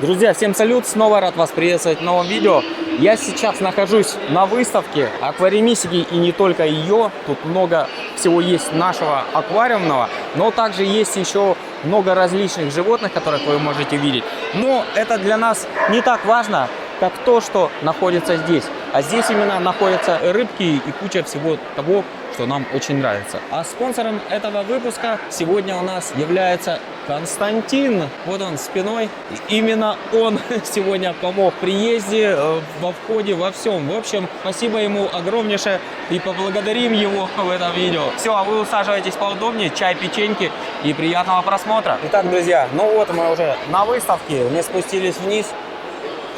Друзья, всем салют! Снова рад вас приветствовать в новом видео. Я сейчас нахожусь на выставке аквариумистики и не только ее. Тут много всего есть нашего аквариумного, но также есть еще много различных животных, которых вы можете видеть. Но это для нас не так важно, как то, что находится здесь. А здесь именно находятся рыбки и куча всего того, что нам очень нравится. А спонсором этого выпуска сегодня у нас является Константин. Вот он спиной. Именно он сегодня помог в приезде, во входе, во всем. В общем, спасибо ему огромнейшее и поблагодарим его в этом видео. Все, а вы усаживайтесь поудобнее, чай, печеньки и приятного просмотра. Итак, друзья, ну вот мы уже на выставке, мы спустились вниз.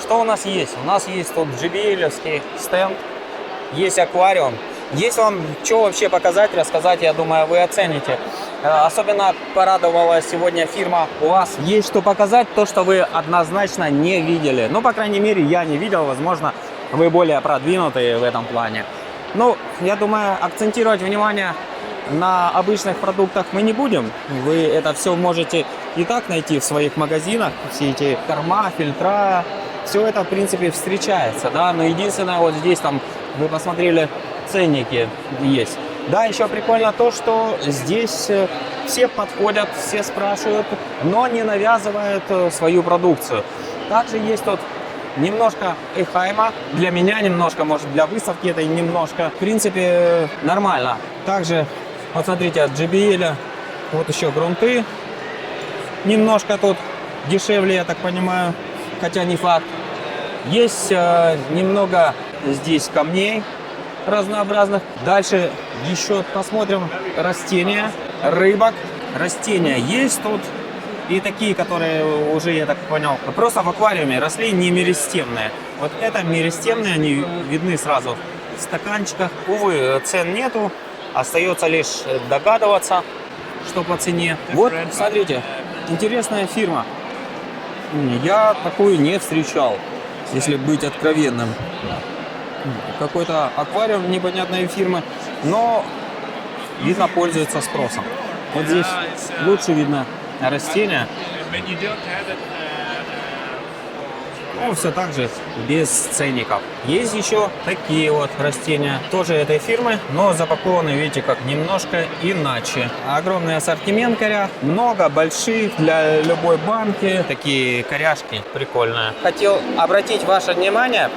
Что у нас есть? У нас есть тут JBL-овский стенд, есть аквариум. Есть вам что вообще показать, рассказать, я думаю, вы оцените. Особенно порадовала сегодня фирма. У вас есть что показать, то, что вы однозначно не видели. Ну, по крайней мере, я не видел. Возможно, вы более продвинутые в этом плане. Ну, я думаю, акцентировать внимание на обычных продуктах мы не будем. Вы это все можете и так найти в своих магазинах. Все эти корма, фильтра, все это, в принципе, встречается, да. Но единственное, вот здесь там вы посмотрели, ценники есть. Да, еще прикольно то, что здесь все подходят, все спрашивают, но не навязывают свою продукцию. Также есть тут немножко Эхайма. Для меня немножко, может, для выставки это немножко. В принципе, нормально. Также, вот смотрите, от JBL вот еще грунты. Немножко тут дешевле, я так понимаю, хотя не факт. Есть немного здесь камней разнообразных. Дальше еще посмотрим растения, рыбок. Растения есть тут и такие, которые уже, я так понял, просто в аквариуме росли, не меристемные. Вот это меристемные, они видны сразу в стаканчиках. Увы, цен нету, остается лишь догадываться, что по цене. Вот, смотрите, интересная фирма. Я такую не встречал, если быть откровенным. Какой-то аквариум непонятной фирмы, но видно пользуется спросом. Вот здесь лучше видно растения. Ну, все так же без ценников. Есть еще такие вот растения, тоже этой фирмы, но запакованы, видите, как немножко иначе. Огромный ассортимент коряг, много больших для любой банки, такие коряшки прикольные. Хотел обратить ваше внимание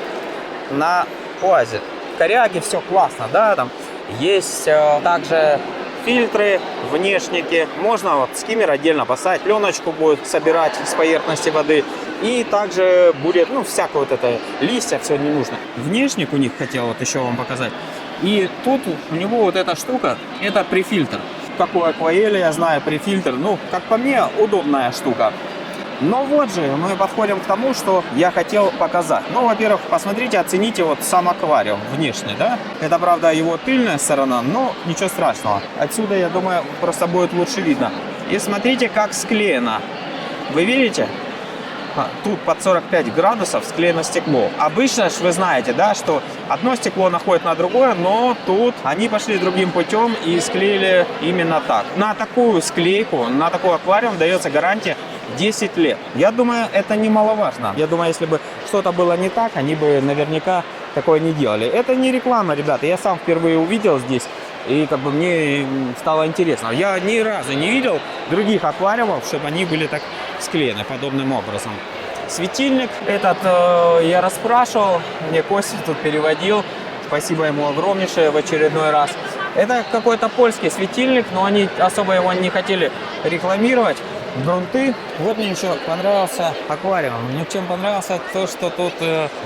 на оазис. Коряги, все классно, да, там есть также фильтры, внешники. Можно вот скиммер отдельно поставить, пленочку будет собирать с поверхности воды. И также будет, ну, всякое вот это, листья, все не нужно. Внешник у них хотел вот еще вам показать. И тут у него вот эта штука, это префильтр. Как у Aquael, я знаю, префильтр, ну, как по мне, удобная штука. Но вот же мы подходим к тому, что я хотел показать. Ну, во-первых, посмотрите, оцените вот сам аквариум внешний, да? Это, правда, его тыльная сторона, но ничего страшного. Отсюда, я думаю, просто будет лучше видно. И смотрите, как склеено. Вы видите? Тут под 45 градусов склеено стекло. Обычно вы знаете, да, что одно стекло находит на другое, но тут они пошли другим путем и склеили именно так. На такую склейку, на такой аквариум дается гарантия 10 лет. Я думаю, это немаловажно. Я думаю, если бы что-то было не так, они бы наверняка такое не делали. Это не реклама, ребята. Я сам впервые увидел здесь, и как бы мне стало интересно. Я ни разу не видел других аквариумов, чтобы они были так склеены подобным образом. Светильник этот я расспрашивал, мне Костя тут переводил. Спасибо ему огромнейшее в очередной раз. Это какой-то польский светильник, но они особо его не хотели рекламировать. Грунты. Вот мне еще понравился аквариум. Мне чем понравился то, что тут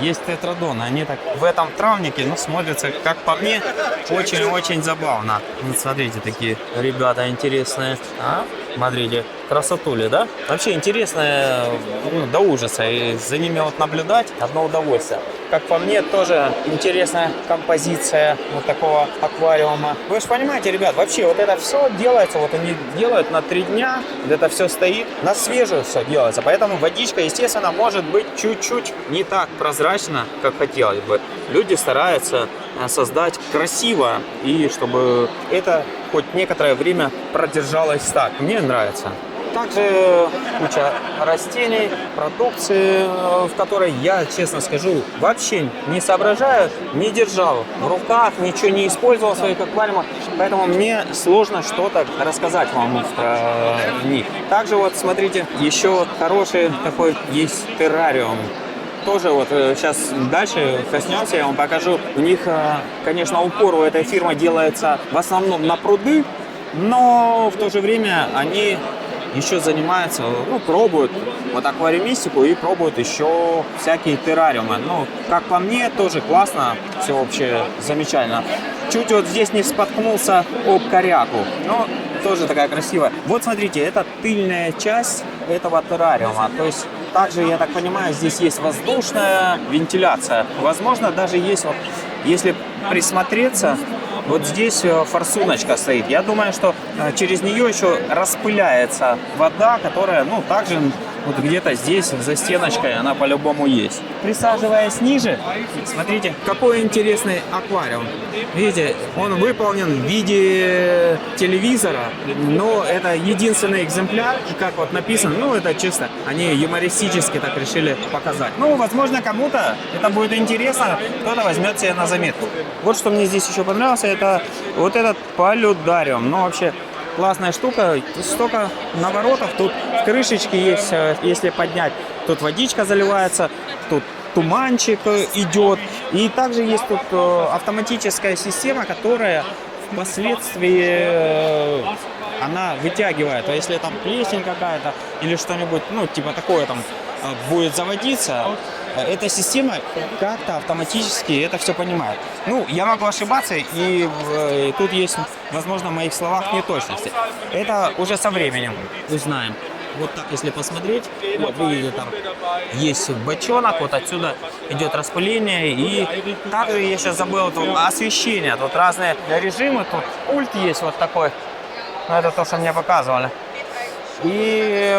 есть тетродоны. Они так в этом травнике, ну, смотрятся, как по мне, очень-очень забавно. Вот смотрите, такие ребята интересные. А? Смотрите, красотули, да? Вообще интересно, ну, до ужаса. И за ними вот наблюдать одно удовольствие. Как по мне, тоже интересная композиция вот такого аквариума. Вы же понимаете, ребят, вообще вот это все делается, вот они делают на 3 дня, это все стоит, на свежую все делается. Поэтому водичка, естественно, может быть чуть-чуть не так прозрачна, как хотелось бы. Люди стараются создать красиво, и чтобы это хоть некоторое время продержалось так. Мне нравится. Также куча растений, продукции, в которой я, честно скажу, вообще не соображаю, не держал в руках, ничего не использовал в своих аквариумах, поэтому мне сложно что-то рассказать вам про них. Также вот смотрите, еще хороший такой есть террариум. Тоже вот сейчас дальше коснемся, я вам покажу. У них, конечно, упор у этой фирмы делается в основном на пруды, но в то же время они еще занимаются, ну, пробуют вот аквариумистику и пробуют еще всякие террариумы. Ну, как по мне, тоже классно, все вообще замечательно. Чуть вот здесь не споткнулся об коряку, но тоже такая красивая. Вот смотрите, это тыльная часть этого террариума, то есть также, я так понимаю, здесь есть воздушная вентиляция. Возможно, даже есть, вот, если присмотреться, вот здесь форсуночка стоит. Я думаю, что через нее еще распыляется вода, которая, ну, также вот где-то здесь, за стеночкой, она по-любому есть. Присаживаясь ниже, смотрите, какой интересный аквариум. Видите, он выполнен в виде телевизора, но это единственный экземпляр, как вот написано, ну, это чисто, они юмористически так решили показать. Ну, возможно, кому-то это будет интересно, кто-то возьмет себе на заметку. Вот что мне здесь еще понравилось, это вот этот полюдариум. Ну, вообще, классная штука, столько наворотов, тут в крышечке есть, если поднять, тут водичка заливается, тут туманчик идет, и также есть тут автоматическая система, которая впоследствии она вытягивает, а если там плесень какая-то или что-нибудь, ну, типа такое там будет заводиться, эта система как-то автоматически это все понимает. Ну, я могу ошибаться, и тут есть, возможно, в моих словах неточности. Это уже со временем узнаем. Вот так, если посмотреть, вот видите, там есть бочонок, вот отсюда идет распыление, и также я сейчас забыл тут освещение, тут разные режимы, тут пульт есть вот такой, но это то, что мне показывали. И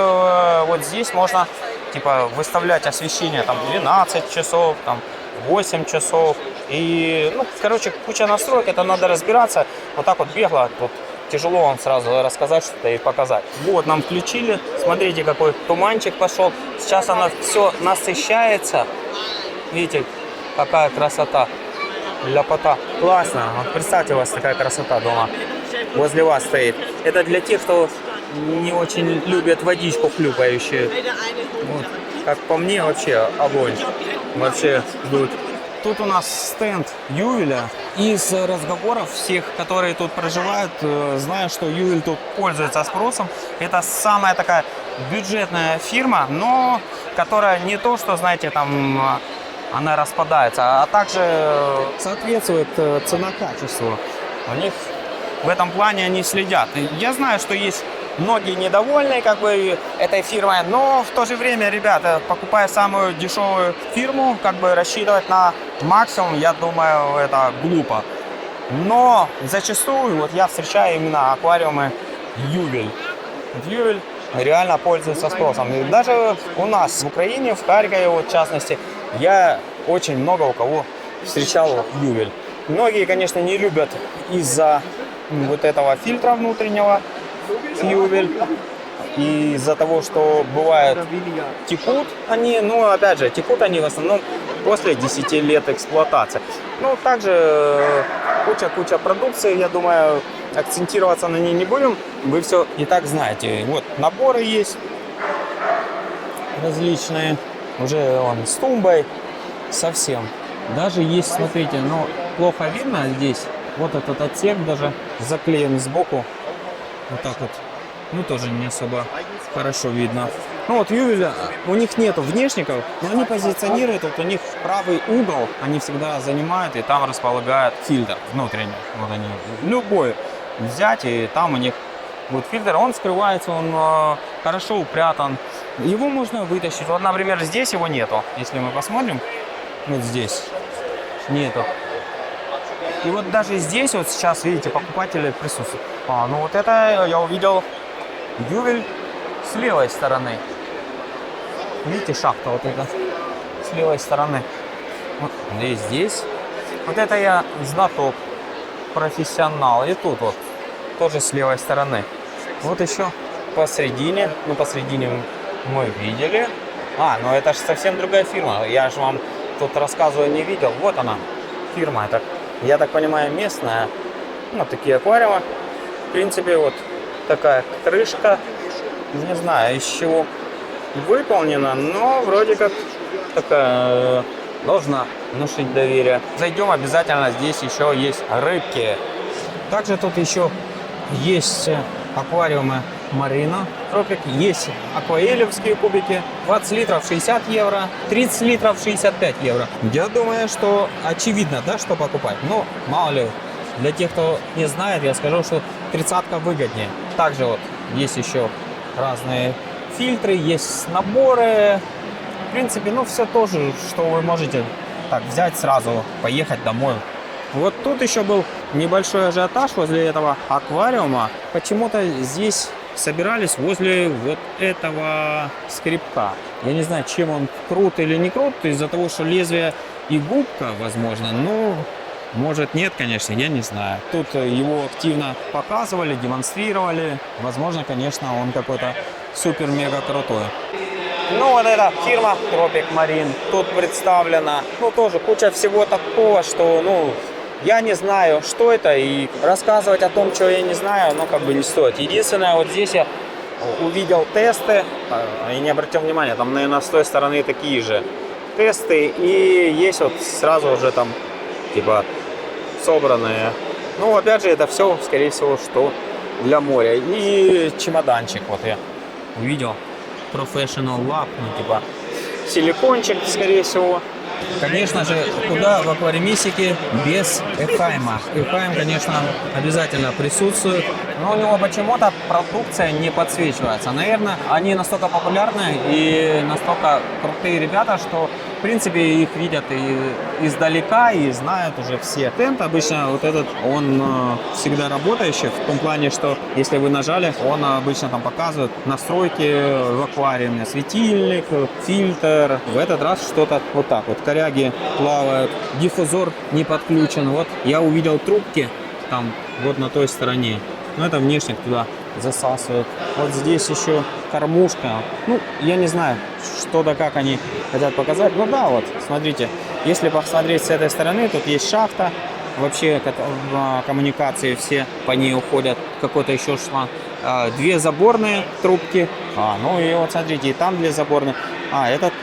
вот здесь можно типа выставлять освещение там 12 часов, там 8 часов. И, ну, короче, куча настроек, это надо разбираться. Вот так вот бегло, тут тяжело вам сразу рассказать что-то и показать. Вот, нам включили, смотрите, какой туманчик пошел. Сейчас оно все насыщается. Видите, какая красота, ляпота. Классно, вот представьте, у вас такая красота дома возле вас стоит. Это для тех, кто не очень любят водичку хлюпающую. Вот. Как по мне, вообще огонь. Вообще будет. Тут у нас стенд Ювеля. Из разговоров всех, которые тут проживают, знаю, что Ювель тут пользуется спросом. Это самая такая бюджетная фирма, но которая не то, что, знаете, там она распадается, а также соответствует цена-качеству. У них в этом плане они следят. Я знаю, что есть многие недовольны как бы этой фирмой, но в то же время, ребята, покупая самую дешевую фирму, как бы рассчитывать на максимум, я думаю, это глупо. Но зачастую вот я встречаю именно аквариумы Ювель. Ювель реально пользуется спросом. И даже у нас в Украине, в Харькове, вот, в частности, я очень много у кого встречал Ювель. Многие, конечно, не любят из-за вот этого фильтра внутреннего Ювель, и из-за того, что бывает текут они, ну опять же, текут они в основном после 10 лет эксплуатации. Ну также куча продукции, я думаю, акцентироваться на ней не будем, вы все и так знаете. Вот наборы есть различные, уже он с тумбой совсем. Даже есть, смотрите, но плохо видно здесь, вот этот отсек даже заклеен сбоку. Вот так вот. Ну, тоже не особо хорошо видно. Ну, вот Ювеля, у них нету внешников, но они позиционируют, вот у них правый угол, они всегда занимают, и там располагают фильтр внутренний. Вот они, любой взять, и там у них будет фильтр. Он скрывается, он хорошо упрятан. Его можно вытащить. Вот, например, здесь его нету. Если мы посмотрим, вот здесь нету. И вот даже здесь вот сейчас, видите, покупатели присутствуют. Ну вот это я увидел Ювель с левой стороны. Видите, шахта вот эта с левой стороны. Вот здесь. Вот это я знаток, профессионал. И тут вот тоже с левой стороны. Вот еще посередине. Ну, посередине мы видели. Ну это же совсем другая фирма. Я же вам тут рассказываю, не видел. Вот она, фирма. Это, я так понимаю, местная. Вот такие аквариумы. В принципе, вот такая крышка. Не знаю, из чего выполнена, но вроде как такая должна внушить доверие. Зайдем обязательно, здесь еще есть рыбки. Также тут еще есть аквариумы Марина Тропик, есть акваэлевские кубики, 20 литров 60 евро, 30 литров 65 евро. Я думаю, что очевидно, да, что покупать. Но мало ли, для тех, кто не знает, я скажу, что 30-ка выгоднее. Также вот есть еще разные фильтры, есть наборы. В принципе, ну все тоже, что вы можете так взять сразу, поехать домой. Вот тут еще был небольшой ажиотаж возле этого аквариума. Почему-то здесь собирались возле вот этого скребка. Я не знаю, чем он крут или не крут, из-за того, что лезвие и губка, возможно, но может нет, конечно, я не знаю. Тут его активно показывали, демонстрировали. Возможно, конечно, он какой-то супер-мега крутой. Ну, вот эта фирма Tropic Marine тут представлена. Ну, тоже куча всего такого, что, ну, я не знаю, что это, и рассказывать о том, что я не знаю, ну, как бы не стоит. Единственное, вот здесь я увидел тесты, и не обратил внимания, там, наверное, с той стороны такие же тесты, и есть вот сразу уже там, типа, собранные. Ну, опять же, это все, скорее всего, что для моря. И чемоданчик, вот я увидел, Professional Lab, ну, типа, силикончик, скорее всего. Конечно же, куда в аквариумистике без Эхайма. Эхайм, конечно, обязательно присутствует, но у него почему-то продукция не подсвечивается. Наверное, они настолько популярны и настолько крутые ребята, что, в принципе, их видят и издалека, и знают уже все. Тент обычно вот этот, он всегда работающий, в том плане, что если вы нажали, он обычно там показывает настройки в аквариуме, светильник, фильтр. В этот раз что-то вот так вот. Коряги плавают, диффузор не подключен. Вот я увидел трубки там вот на той стороне. Но это внешне туда засасывают. Вот здесь еще кормушка. Ну, я не знаю, что да как они хотят показать. Ну да, вот, смотрите. Если посмотреть с этой стороны, тут есть шахта. Вообще коммуникации все по ней уходят. Какой-то еще шланг. Две заборные трубки. Ну и вот смотрите, и там две заборные. Этот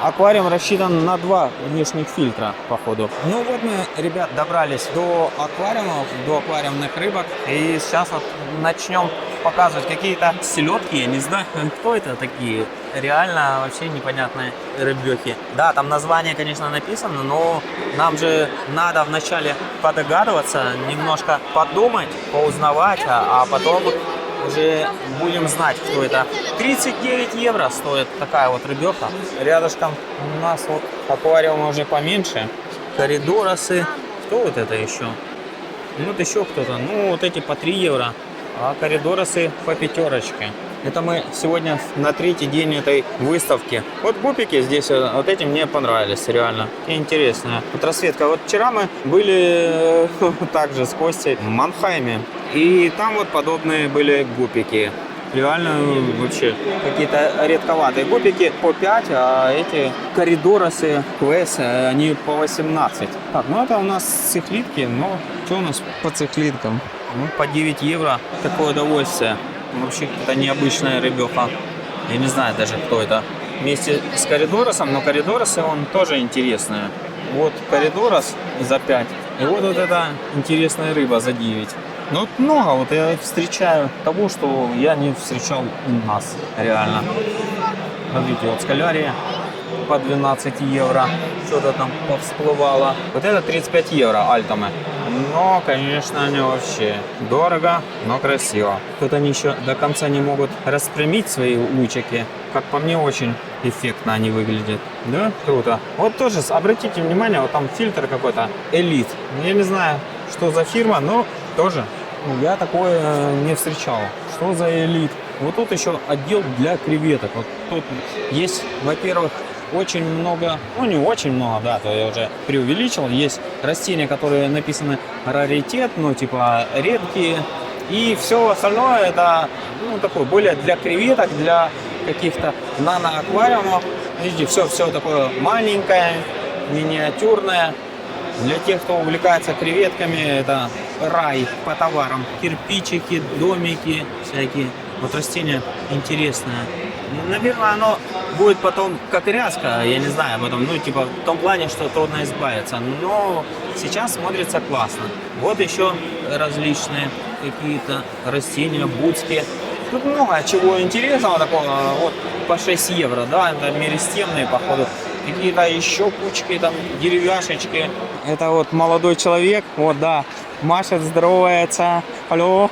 аквариум рассчитан на 2 внешних фильтра, походу. Ну вот мы, ребят, добрались до аквариумов, до аквариумных рыбок. И сейчас вот начнем показывать какие-то селедки. Я не знаю, кто это такие. Реально вообще непонятные рыбехи. Да, там название, конечно, написано, но нам же надо вначале подогадываться, немножко подумать, поузнавать, а потом уже будем знать, кто это. 39 евро стоит такая вот рыбеха. Рядышком у нас вот аквариум уже поменьше. Коридоросы. Кто вот это еще? Вот еще кто-то. Ну, вот эти по 3 евро. А коридоросы по 5. Это мы сегодня на 3-й день этой выставки. Вот гупики здесь, вот эти мне понравились, реально. Интересные. Вот расцветка. Вот вчера мы были также с Костей в Манхайме. И там вот подобные были гупики. Реально вообще какие-то редковатые гупики по 5, а эти коридоросы, квесы, они по 18. Так, ну это у нас цихлитки, но что у нас по цихлиткам? Ну, по 9 евро. Какое удовольствие. Вообще это необычная рыбеха. Я не знаю даже, кто это. Вместе с коридоросом, но коридоросы он тоже интересный. Вот коридорос за 5. И вот эта интересная рыба за 9. Ну вот много, вот я встречаю того, что я не встречал у нас, реально. Смотрите, вот скалярия по 12 евро, что-то там повсплывало. Вот это 35 евро альтомы. Но, конечно, не вообще дорого, но красиво. Тут они еще до конца не могут распрямить свои лучики. Как по мне, очень эффектно они выглядят. Да, круто. Вот тоже, обратите внимание, вот там фильтр какой-то, Элит. Я не знаю, что за фирма, но тоже я такое не встречал. Что за Элит? Вот тут еще отдел для креветок. Вот тут есть, во-первых, очень много, ну не очень много, да, то я уже преувеличил. Есть растения, которые написаны раритет, ну типа редкие. И все остальное это, ну, такое более для креветок, для каких-то нано-аквариумов. Видите, все такое маленькое, миниатюрное. Для тех, кто увлекается креветками, это рай по товарам. Кирпичики, домики всякие. Вот растение интересное. Наверное, оно будет потом как ряска, я не знаю об этом, ну, типа, в том плане, что трудно избавиться. Но сейчас смотрится классно. Вот еще различные какие-то растения, будки. Тут много чего интересного такого. Вот по 6 евро, да, это меристемные, походу. Какие-то еще кучки, там, деревяшечки. Это вот молодой человек, вот, да, машет, здоровается. Алло.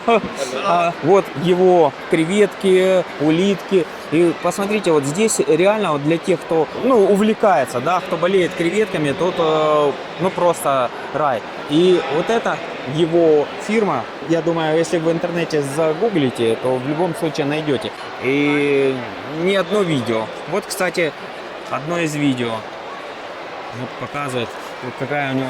Вот его креветки, улитки. И посмотрите, вот здесь реально вот для тех, кто, ну, увлекается, да, кто болеет креветками, тот, ну, просто рай. И вот это его фирма, я думаю, если в интернете загуглите, то в любом случае найдете. И не одно видео. Вот, кстати, одно из видео. Вот показывает, вот какая у него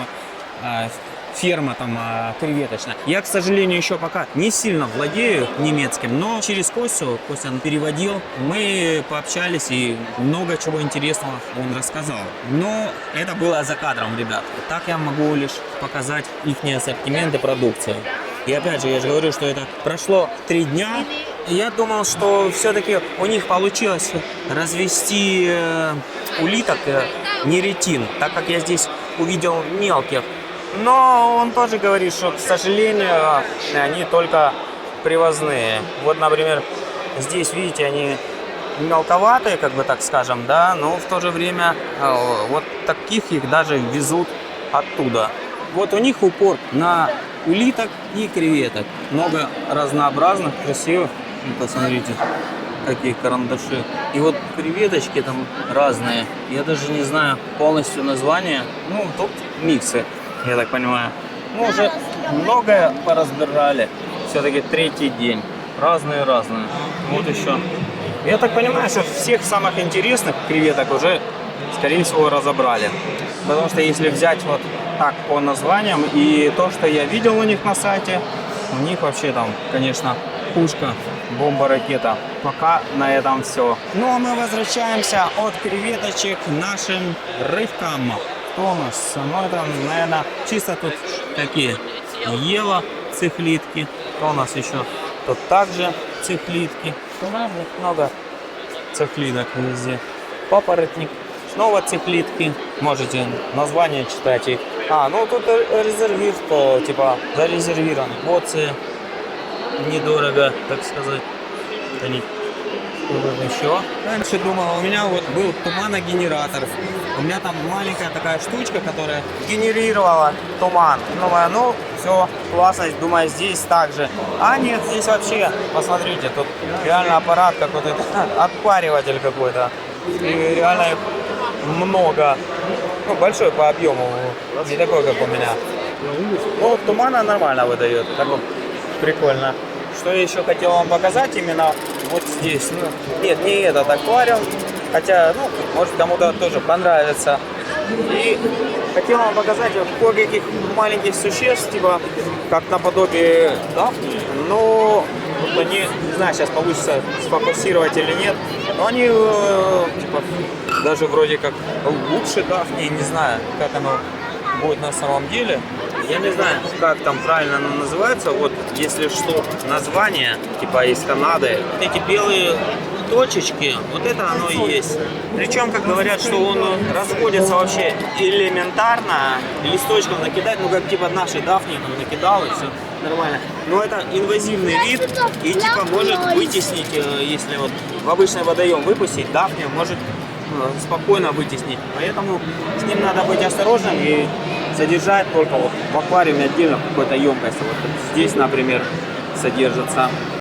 ферма там креветочная. Я, к сожалению, еще пока не сильно владею немецким, но через Костю он переводил, мы пообщались и много чего интересного он рассказал. Но это было за кадром, ребят. Так я могу лишь показать их ассортимент и продукцию. И опять же, я же говорю, что это прошло 3 дня. И я думал, что все-таки у них получилось развести улиток неретин, так как я здесь увидел мелких. Но он тоже говорит, что, к сожалению, они только привозные. Вот, например, здесь, видите, они мелковатые, как бы так скажем, да, но в то же время вот таких их даже везут оттуда. Вот у них упор на улиток и креветок. Много разнообразных, красивых. Посмотрите, какие карандаши. И вот креветочки там разные. Я даже не знаю полностью название. Ну, тут миксы, я так понимаю. Ну, уже многое поразбирали. Все-таки 3-й день. Разные-разные. Вот еще. Я так понимаю, что всех самых интересных креветок уже, скорее всего, разобрали. Потому что если взять вот так по названиям и то, что я видел у них на сайте, у них вообще там, конечно, пушка, бомба, ракета. Пока на этом все. Ну а мы возвращаемся от креветочек к нашим рыбкам. Что у нас? Ну это, наверное, чисто тут такие ела цихлитки. Что у нас еще? Тут также цихлитки. Много цихлиток везде. Папоротник. Снова цихлитки. Можете название читать их. Ну тут резервир, то типа зарезервирован. Вот недорого, так сказать. Это не еще. Раньше думал, у меня вот был туманогенератор. У меня там маленькая такая штучка, которая генерировала туман. Думаю, ну все, классно. Думаю, здесь также. А нет, здесь вообще, посмотрите, тут реально аппарат какой-то, отпариватель какой-то. И реально их много. Ну, большой по объему. Не такой, как у меня. Ну, тумана нормально выдает. Так вот, прикольно. Что я еще хотел вам показать именно вот здесь. Ну, нет, не этот аквариум. Хотя, ну, может кому-то тоже понравится. И хотел вам показать кое-каких маленьких существ, типа, как наподобие дафни. Но они, не знаю, сейчас получится сфокусировать или нет. Но они, типа, даже вроде как лучше дафни. Не знаю, как оно будет на самом деле. Я не знаю, как там правильно оно называется. Вот, если что, название, типа из Канады. Эти белые точечки, вот это оно и есть. Причем, как говорят, что он расходится вообще элементарно. Листочком накидать, ну как типа нашей дафни там накидал и все нормально. Но это инвазивный вид и типа может вытеснить, если вот в обычный водоем выпустить, дафни может спокойно вытеснить. Поэтому с ним надо быть осторожным и содержать только вот в аквариуме отдельно в какой-то емкости. Вот здесь, например, содержится.